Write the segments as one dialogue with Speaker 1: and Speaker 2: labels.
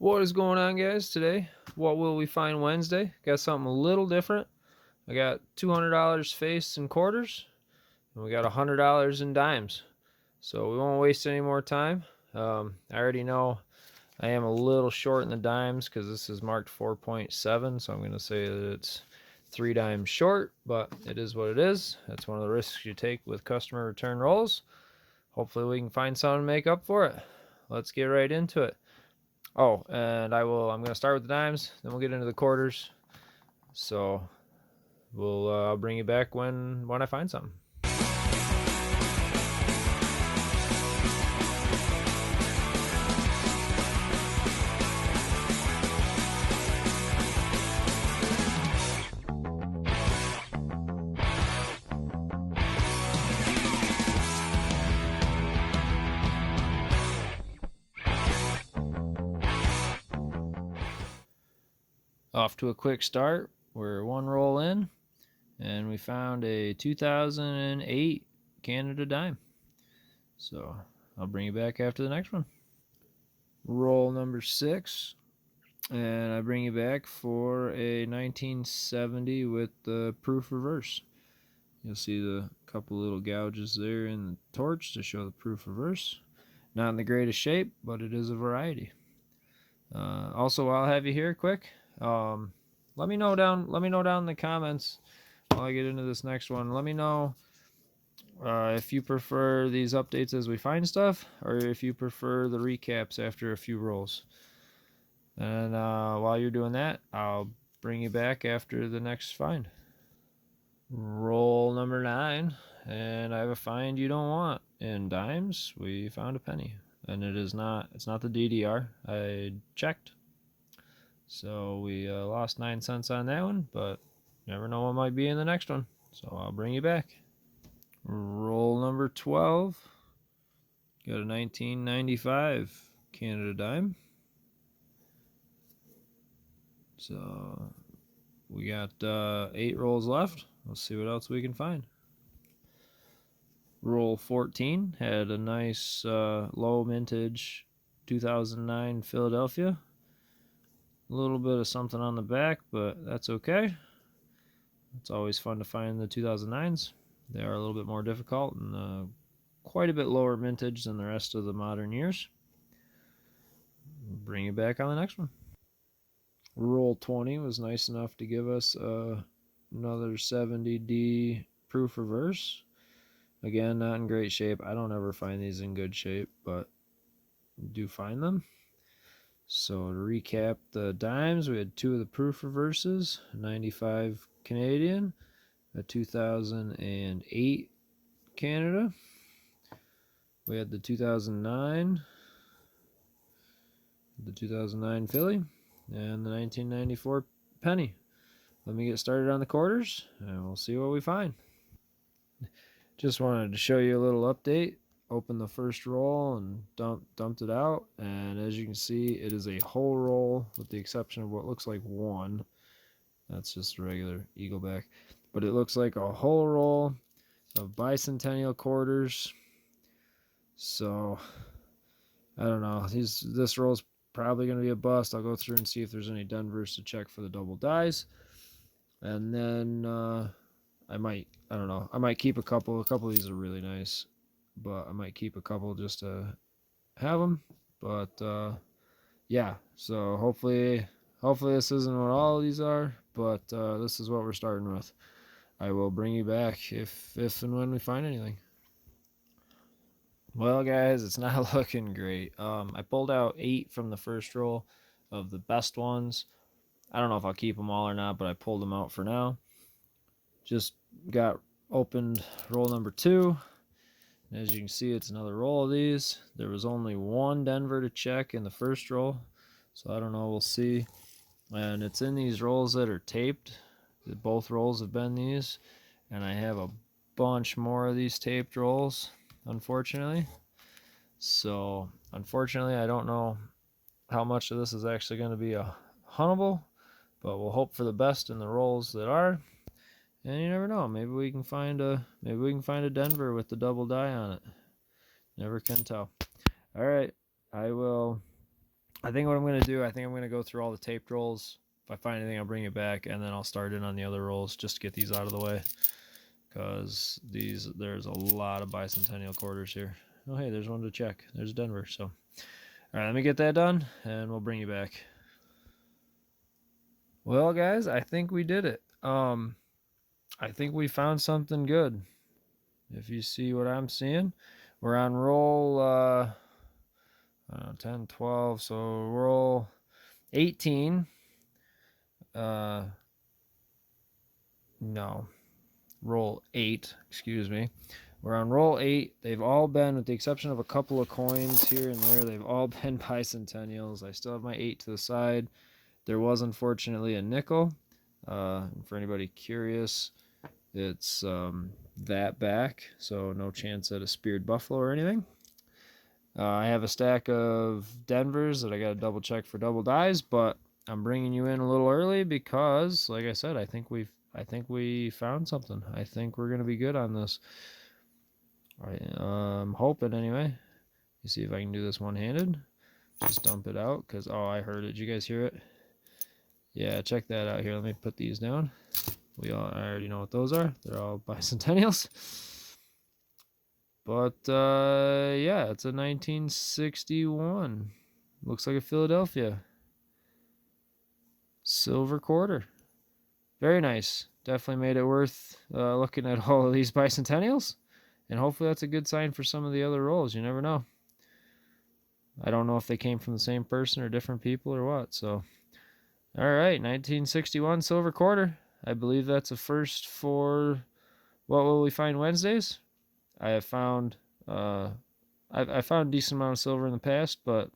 Speaker 1: What is going on, guys? Today, what will we find Wednesday? Got something a little different. I got $200 face in quarters, and we got $100 in dimes. So we won't waste any more time. I already know I am a little short in the dimes because this is marked 4.7, so I'm going to say that it's 3 dimes short, but it is what it is. That's one of the risks you take with customer return rolls. Hopefully we can find something to make up for it. Let's get right into it. Oh, and I'm going to start with the dimes, then we'll get into the quarters. So I'll bring you back when I find something. Off to a quick start. We're one roll in, and we found a 2008 Canada dime. So I'll bring you back after the next one. Roll number 6, and I bring you back for a 1970 with the proof reverse. You'll see the couple little gouges there in the torch to show the proof reverse. Not in the greatest shape, but it is a variety. Also, while I have you here, quick, let me know down in the comments while I get into this next one. Let me know if you prefer these updates as we find stuff, or if you prefer the recaps after a few rolls. And while you're doing that, I'll bring you back after the next find. Roll number 9, and I have a find you don't want. In dimes, we found a penny, and it's not the DDR. I checked. So we lost 9 cents on that one, but never know what might be in the next one. So I'll bring you back. Roll number 12. Got a 1995 Canada dime. So we got 8 rolls left. Let's see what else we can find. Roll 14 had a nice low mintage 2009 Philadelphia. A little bit of something on the back, but that's okay. It's always fun to find the 2009s. They are a little bit more difficult and quite a bit lower mintage than the rest of the modern years. Bring you back on the next one. Roll 20 was nice enough to give us another 70D proof reverse. Again, not in great shape. I don't ever find these in good shape, but do find them. So to recap the dimes, we had 2 of the proof reverses, 95 Canadian, a 2008 Canada. We had the 2009, the 2009 Philly, and the 1994 penny. Let me get started on the quarters, and we'll see what we find. Just wanted to show you a little update. Opened the first roll and dumped it out, and as you can see, it is a whole roll with the exception of what looks like one. That's just a regular eagleback, but it looks like a whole roll of bicentennial quarters. So I don't know, this roll is probably going to be a bust. I'll go through and see if there's any Denvers to check for the double dies, and then I might keep a couple of these are really nice, but I might keep a couple just to have them. But yeah, so hopefully this isn't what all of these are, but this is what we're starting with. I will bring you back if and when we find anything. Well, guys, it's not looking great. I pulled out 8 from the first roll of the best ones. I don't know if I'll keep them all or not, but I pulled them out for now. Just got opened roll number 2. As you can see, it's another roll of these. There was only one Denver to check in the first roll, so I don't know, we'll see. And it's in these rolls that are taped. Both rolls have been these, and I have a bunch more of these taped rolls, unfortunately. So unfortunately, I don't know how much of this is actually going to be a huntable, but we'll hope for the best in the rolls that are. And you never know, maybe we can find a Denver with the double die on it. Never can tell. All right, I will I think what I'm going to do, I think I'm going to go through all the taped rolls. If I find anything, I'll bring it back, and then I'll start in on the other rolls just to get these out of the way. Because there's a lot of bicentennial quarters here. Oh, hey, there's one to check. There's Denver. So, all right, let me get that done, and we'll bring you back. Well, guys, I think we did it. I think we found something good. If you see what I'm seeing, we're on roll 10, 12, so roll 18. No, roll 8, excuse me. We're on roll 8. They've all been, with the exception of a couple of coins here and there, they've all been bicentennials. I still have my 8 to the side. There was unfortunately a nickel. For anybody curious, it's that back, so no chance at a speared buffalo or anything. I have a stack of Denvers that I got to double check for double dies, but I'm bringing you in a little early because, like I said, I think we found something. I think we're gonna be good on this. I'm hoping anyway. You see if I can do this one-handed. Just dump it out because I heard it. Did you guys hear it? Yeah, check that out here. Let me put these down. I already know what those are. They're all bicentennials. But yeah, it's a 1961. Looks like a Philadelphia silver quarter. Very nice. Definitely made it worth looking at all of these bicentennials. And hopefully that's a good sign for some of the other rolls. You never know. I don't know if they came from the same person or different people or what. So, all right, 1961 silver quarter. I believe that's a first for What Will We Find Wednesdays. I have found I found a decent amount of silver in the past, but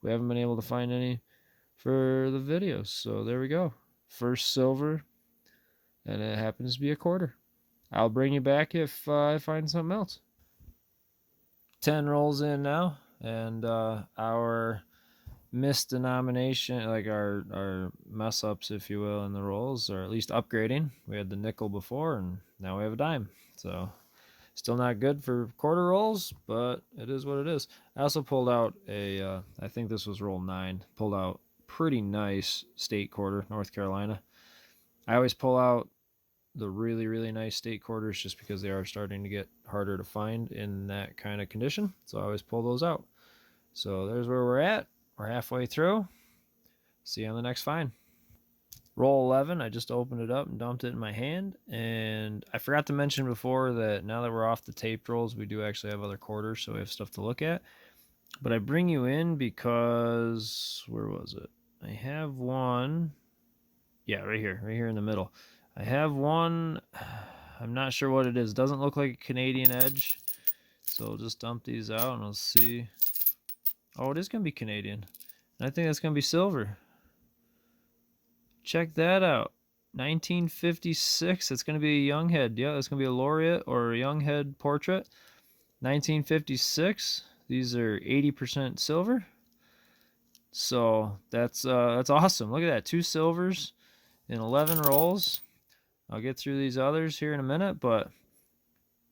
Speaker 1: we haven't been able to find any for the videos. So there we go. First silver, and it happens to be a quarter. I'll bring you back if I find something else. 10 rolls in now, and our misdenomination, like our mess ups, if you will, in the rolls, or at least upgrading. We had the nickel before, and now we have a dime. So still not good for quarter rolls, but it is what it is. I also pulled out I think this was roll 9, pulled out pretty nice state quarter, North Carolina. I always pull out the really, really nice state quarters just because they are starting to get harder to find in that kind of condition. So I always pull those out. So there's where we're at. We're halfway through. See you on the next find. Roll 11, I just opened it up and dumped it in my hand. And I forgot to mention before that now that we're off the taped rolls, we do actually have other quarters, so we have stuff to look at. But I bring you in because, where was it? I have one. Yeah, right here in the middle. I have one. I'm not sure what it is. It doesn't look like a Canadian edge. So we'll just dump these out and we'll see. Oh, it is going to be Canadian. And I think that's going to be silver. Check that out. 1956. It's going to be a young head. Yeah, it's going to be a laureate or a young head portrait. 1956. These are 80% silver. So that's awesome. Look at that. 2 silvers in 11 rolls. I'll get through these others here in a minute, but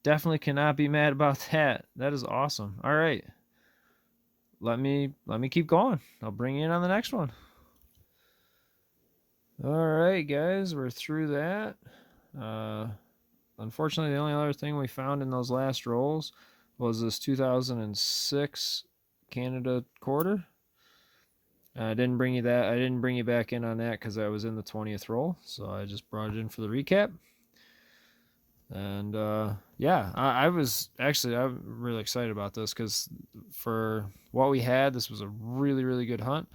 Speaker 1: definitely cannot be mad about that. That is awesome. All right. Let me keep going. I'll bring you in on the next one. All right, guys, we're through that. Unfortunately, the only other thing we found in those last rolls was this 2006 Canada quarter. I didn't bring you back in on that because I was in the 20th roll, so I just brought it in for the recap. And yeah, I'm really excited about this because for what we had, this was a really, really good hunt.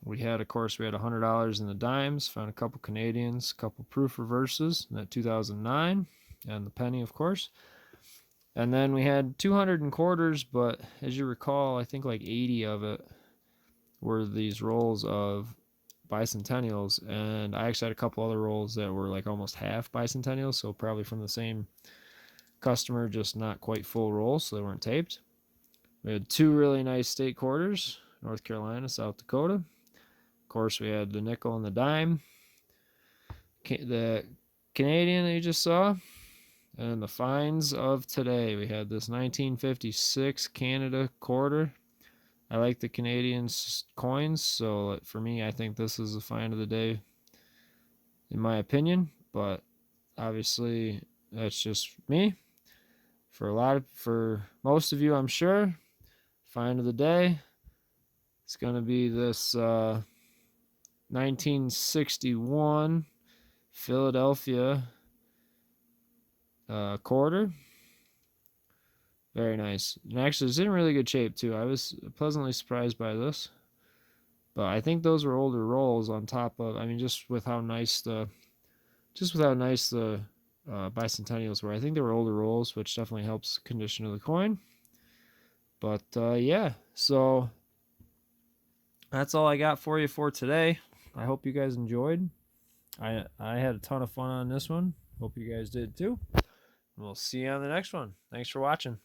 Speaker 1: We had $100 in the dimes, found a couple Canadians, a couple proof reverses in that 2009, and the penny, of course. And then we had 200 in quarters, but as you recall, I think like 80 of it were these rolls of bicentennials, and I actually had a couple other rolls that were like almost half bicentennials, so probably from the same customer, just not quite full rolls, so they weren't taped. We had 2 really nice state quarters, North Carolina, South Dakota. Of course, we had the nickel and the dime, the Canadian that you just saw, and the finds of today. We had this 1956 Canada quarter. I like the Canadian coins, so for me, I think this is the find of the day, in my opinion. But obviously, that's just me. For most of you, I'm sure, find of the day, it's gonna be this 1961 Philadelphia quarter. Very nice. And actually, it's in really good shape too. I was pleasantly surprised by this. But I think those were older rolls on top of. I mean, just with how nice the bicentennials were. I think they were older rolls, which definitely helps condition of the coin. But yeah, so that's all I got for you for today. I hope you guys enjoyed. I had a ton of fun on this one. Hope you guys did too. We'll see you on the next one. Thanks for watching.